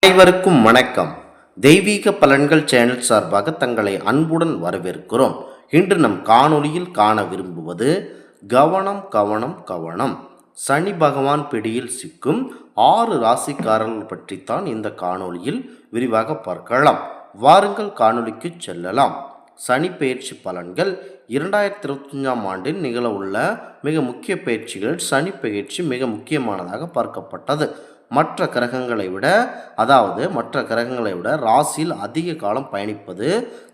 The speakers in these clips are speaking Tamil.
அனைவருக்கும் வணக்கம். தெய்வீக பலன்கள் சேனல் சார்பாக தங்களை அன்புடன் வரவேற்கிறோம். இன்று நம் காணொளியில் காண விரும்புவது கவனம் கவனம் கவனம். சனி பகவான் பிடியில் சிக்கும் 6 ராசிக்காரர்கள் பற்றித்தான் இந்த காணொளியில் விரிவாக பார்க்கலாம். வாருங்கள் காணொளிக்கு செல்லலாம். சனி பெயர்ச்சி பலன்கள் 2025ஆம் ஆண்டில் நிகழவுள்ள மிக முக்கிய பயிற்சிகள் சனி பெயர்ச்சி மிக முக்கியமானதாக பார்க்கப்பட்டது. மற்ற கிரகங்களை விட ராசியில் அதிக காலம் பயணிப்பது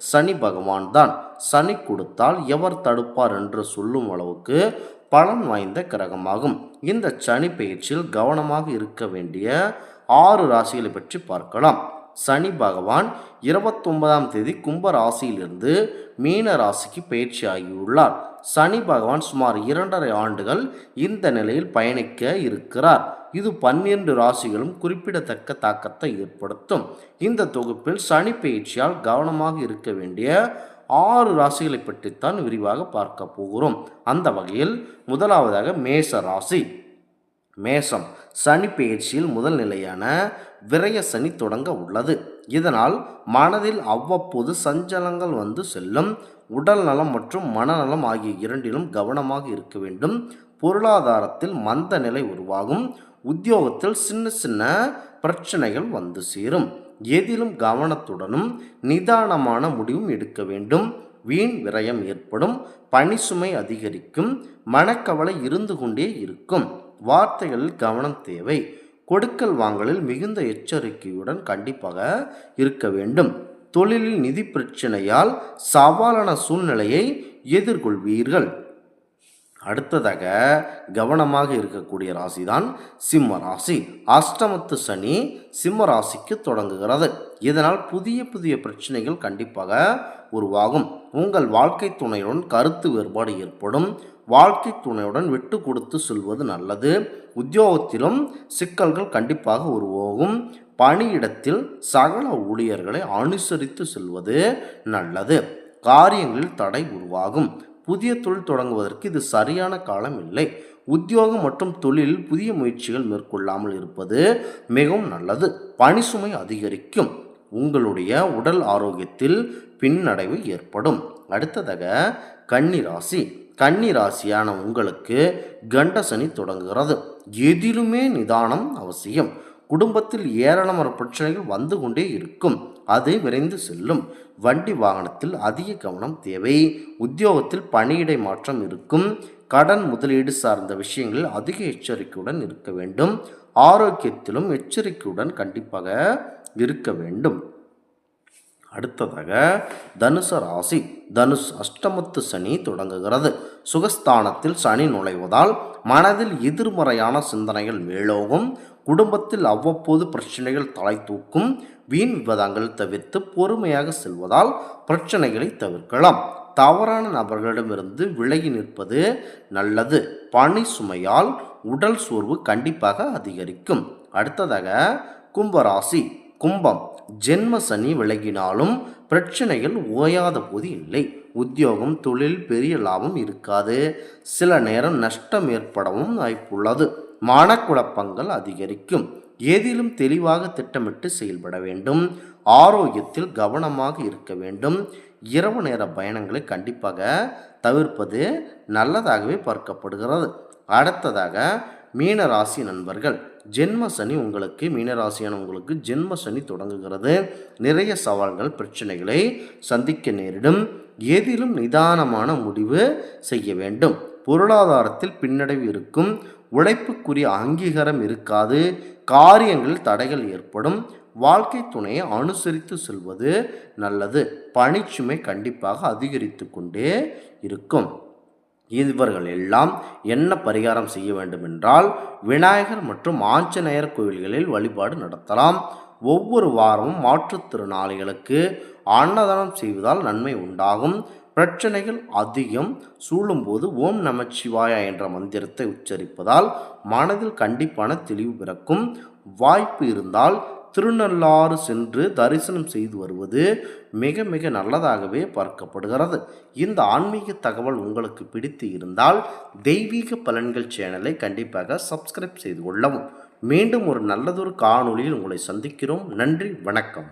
சனி பகவான் தான். சனி கொடுத்தால் எவர் தடுப்பார் என்று சொல்லும் அளவுக்கு பலன் வாய்ந்த கிரகமாகும். இந்த சனி பெயர்ச்சியில் கவனமாக இருக்க வேண்டிய 6 ராசிகளை பற்றி பார்க்கலாம். சனி பகவான் 29ஆம் தேதி கும்ப ராசியிலிருந்து மீன ராசிக்கு பயிற்சி ஆகியுள்ளார். சனி பகவான் சுமார் 2.5 ஆண்டுகள் இந்த நிலையில் பயணிக்க இருக்கிறார். இது 12 ராசிகளும் குறிப்பிடத்தக்க தாக்கத்தை ஏற்படுத்தும். இந்த தொகுப்பில் சனி பெயர்ச்சியால் கவனமாக இருக்க வேண்டிய 6 ராசிகளை பற்றித்தான் விரிவாக பார்க்க போகிறோம். அந்த வகையில் முதலாவதாக மேச ராசி. மேசம் சனி பெயர்ச்சியில் முதல் நிலையான விரய சனி தொடங்க உள்ளது. இதனால் மனதில் அவ்வப்போது சஞ்சலங்கள் வந்து செல்லும். உடல் நலம் மற்றும் மனநலம் ஆகிய இரண்டிலும் கவனமாக இருக்க வேண்டும். பொருளாதாரத்தில் மந்த நிலை உருவாகும். உத்தியோகத்தில் சின்ன சின்ன பிரச்சனைகள் வந்து சேரும். எதிலும் கவனத்துடனும் நிதானமான முடிவும் எடுக்க வேண்டும். வீண் விரயம் ஏற்படும். பணி சுமை அதிகரிக்கும். மனக்கவலை இருந்து கொண்டே இருக்கும். வார்த்தைகளில் கவனம் தேவை. கொடுக்கல் வாங்கலில் மிகுந்த எச்சரிக்கையுடன் கண்டிப்பாக இருக்க வேண்டும். தொழிலில் நிதி பிரச்சனையால் சவாலான சூழ்நிலையை எதிர்கொள்வீர்கள். அடுத்ததாக கவனமாக இருக்கக்கூடிய ராசிதான் சிம்ம ராசி. அஷ்டமத்து சனி சிம்ம ராசிக்கு தொடங்குகிறது. இதனால் புதிய பிரச்சனைகள் கண்டிப்பாக உருவாகும். உங்கள் வாழ்க்கை துணையுடன் கருத்து வேறுபாடு ஏற்படும். வாழ்க்கை துணையுடன் விட்டு கொடுத்து செல்வது நல்லது. உத்தியோகத்திலும் சிக்கல்கள் கண்டிப்பாக உருவாகும். பணியிடத்தில் சகல ஊழியர்களை அனுசரித்து செல்வது நல்லது. காரியங்களில் தடை உருவாகும். புதிய தொழில் தொடங்குவதற்கு இது சரியான காலம் இல்லை. உத்தியோகம் மற்றும் தொழிலில் புதிய முயற்சிகள் மேற்கொள்ளாமல் இருப்பது மிகவும் நல்லது. பணி சுமை அதிகரிக்கும். உங்களுடைய உடல் ஆரோக்கியத்தில் பின்னடைவு ஏற்படும். அடுத்ததாக கன்னி ராசி. கன்னி ராசியான உங்களுக்கு கண்ட சனி தொடங்குகிறது. எதிலுமே நிதானம் அவசியம். குடும்பத்தில் ஏராளமான பிரச்சனைகள் வந்து கொண்டே இருக்கும். அது விரைந்து செல்லும். வண்டி வாகனத்தில் அதிக கவனம் தேவை. உத்தியோகத்தில் பணியிடை மாற்றம் இருக்கும். கடன் முதலீடு சார்ந்த விஷயங்களில் அதிக எச்சரிக்கையுடன் இருக்க வேண்டும். ஆரோக்கியத்திலும் எச்சரிக்கையுடன் கண்டிப்பாக இருக்க வேண்டும். அடுத்ததாக தனுசு ராசி. தனுஷ் அஷ்டமத்து சனி தொடங்குகிறது. சுகஸ்தானத்தில் சனி நுழைவதால் மனதில் எதிர்மறையான சிந்தனைகள் மேலோகும். குடும்பத்தில் அவ்வப்போது பிரச்சனைகள் தலை தூக்கும். வீண் விவாதங்கள் தவிர்த்து பொறுமையாக செல்வதால் பிரச்சனைகளை தவிர்க்கலாம். தவறான நபர்களிடமிருந்து விலகி நிற்பது நல்லது. பணி சுமையால் உடல் சோர்வு கண்டிப்பாக அதிகரிக்கும். அடுத்ததாக கும்பராசி. கும்பம் ஜென்ம சனி விலகினாலும் பிரச்சனைகள் ஓயாத போது இல்லை. உத்தியோகம் தொழில் பெரிய லாபம் இருக்காது. சில நேரம் நஷ்டம் ஏற்படவும் வாய்ப்புள்ளது. மனக்குழப்பங்கள் அதிகரிக்கும். ஏதிலும் தெளிவாக திட்டமிட்டு செயல்பட வேண்டும். ஆரோக்கியத்தில் கவனமாக இருக்க வேண்டும். இரவு நேர பயணங்களை கண்டிப்பாக தவிர்ப்பது நல்லதாகவே பார்க்கப்படுகிறது. அடுத்ததாக மீனராசி நண்பர்கள். ஜென்ம சனி மீனராசியான உங்களுக்கு ஜென்ம சனி தொடங்குகிறது. நிறைய சவால்கள் பிரச்சனைகளை சந்திக்க நேரிடும். எதிலும் நிதானமான முடிவு செய்ய வேண்டும். பொருளாதாரத்தில் பின்னடைவு இருக்கும். உழைப்புக்குரிய அங்கீகாரம் இருக்காது. காரியங்களில் தடைகள் ஏற்படும். வாழ்க்கை துணையை அனுசரித்து செல்வது நல்லது. பணிச்சுமை கண்டிப்பாக அதிகரித்து கொண்டே இருக்கும். இவர்கள் எல்லாம் என்ன பரிகாரம் செய்ய வேண்டும் என்றால் விநாயகர் மற்றும் ஆஞ்சநேயர் கோவில்களில் வழிபாடு நடத்தலாம். ஒவ்வொரு வாரமும் மாற்றுத்திறனாளிகளுக்கு அன்னதானம் செய்வதால் நன்மை உண்டாகும். பிரச்சனைகள் அதிகம் சூழும்போது ஓம் நமச்சிவாயா என்ற மந்திரத்தை உச்சரிப்பதால் மனதில் கண்டிப்பான தெளிவு பிறக்கும். வாய்ப்பு இருந்தால் திருநள்ளாறு சென்று தரிசனம் செய்து வருவது மிக மிக நல்லதாகவே பார்க்கப்படுகிறது. இந்த ஆன்மீக தகவல் உங்களுக்கு பிடித்து இருந்தால் தெய்வீக பலன்கள் சேனலை கண்டிப்பாக சப்ஸ்கிரைப் செய்து கொள்ளவும். மீண்டும் ஒரு நல்லதொரு காணொளியில் உங்களை சந்திக்கிறோம். நன்றி, வணக்கம்.